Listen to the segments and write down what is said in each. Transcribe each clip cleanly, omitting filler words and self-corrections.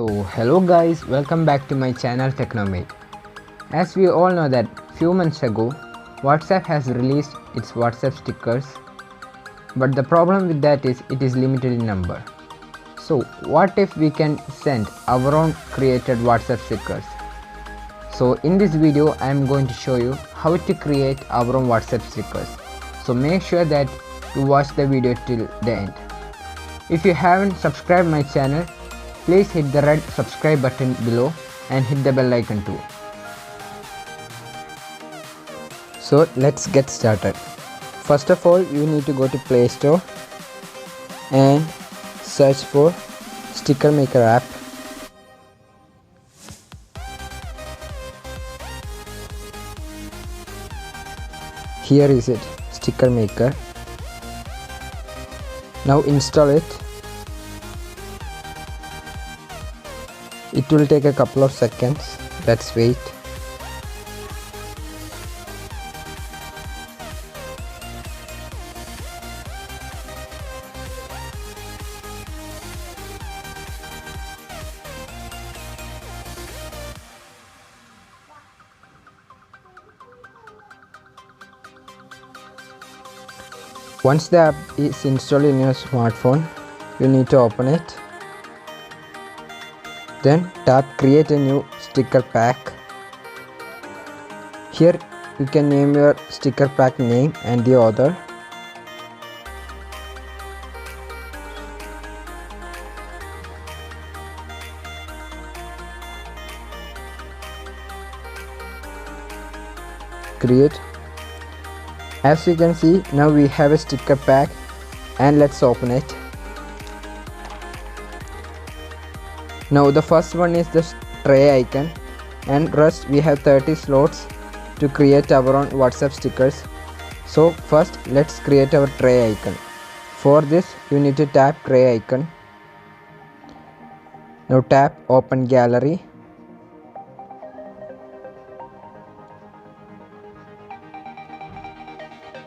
Hello guys, welcome back to my channel Technomate. As we all know that few months ago WhatsApp has released its WhatsApp stickers, but the problem with that is it is limited in number. So what if we can send our own created WhatsApp stickers? So in this video I am going to show you how to create our own WhatsApp stickers. So make sure that you watch the video till the end. If you haven't subscribed my channel, please hit the red subscribe button below and hit the bell icon too. So let's get started. First of all, you need to go to Play Store and search for Sticker Maker app. Here is it, Sticker Maker. Now install it. It will take a couple of seconds. Let's wait. Once the app is installed in your smartphone, you need to open it. Then tap create a new sticker pack. Here you can name your sticker pack name and the author. Create. As you can see, now we have a sticker pack, and let's open it. Now the first one is the tray icon, and rest we have 30 slots to create our own WhatsApp stickers. So first let's create our tray icon. For this you need to tap tray icon. Now tap open gallery.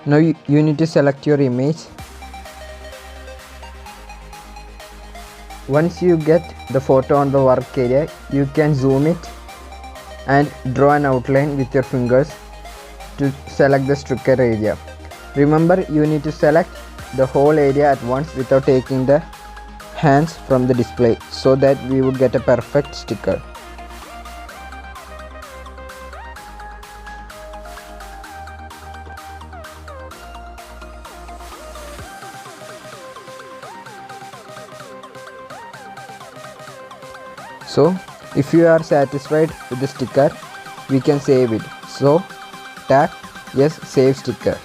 Now you need to select your image. Once you get the photo on the work area, you can zoom it and draw an outline with your fingers to select the sticker area. Remember, you need to select the whole area at once without taking the hands from the display, so that we would get a perfect sticker. So if you are satisfied with the sticker, we can save it. So tap yes, save sticker.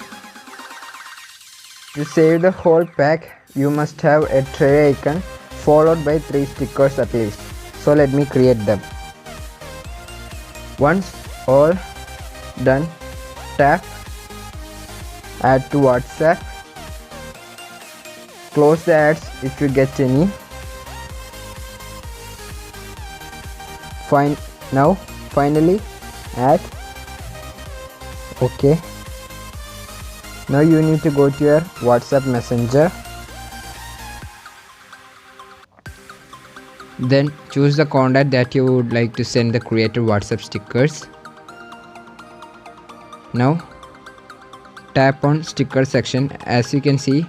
To save the whole pack, you must have a tray icon followed by 3 stickers at least. So let me create them. Once all done, tap add to WhatsApp. Close the ads if you get any. Now finally add. Okay. Now you need to go to your WhatsApp Messenger. Then choose the contact that you would like to send the created WhatsApp stickers. Now tap on sticker section. As you can see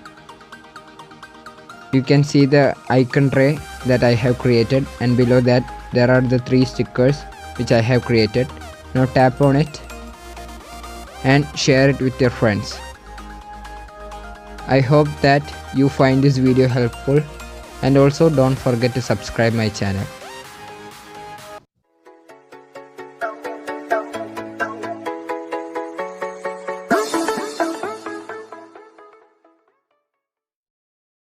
the icon tray that I have created, and below that there are the 3 stickers which I have created. Now tap on it and share it with your friends. I hope that you find this video helpful, and also don't forget to subscribe my channel.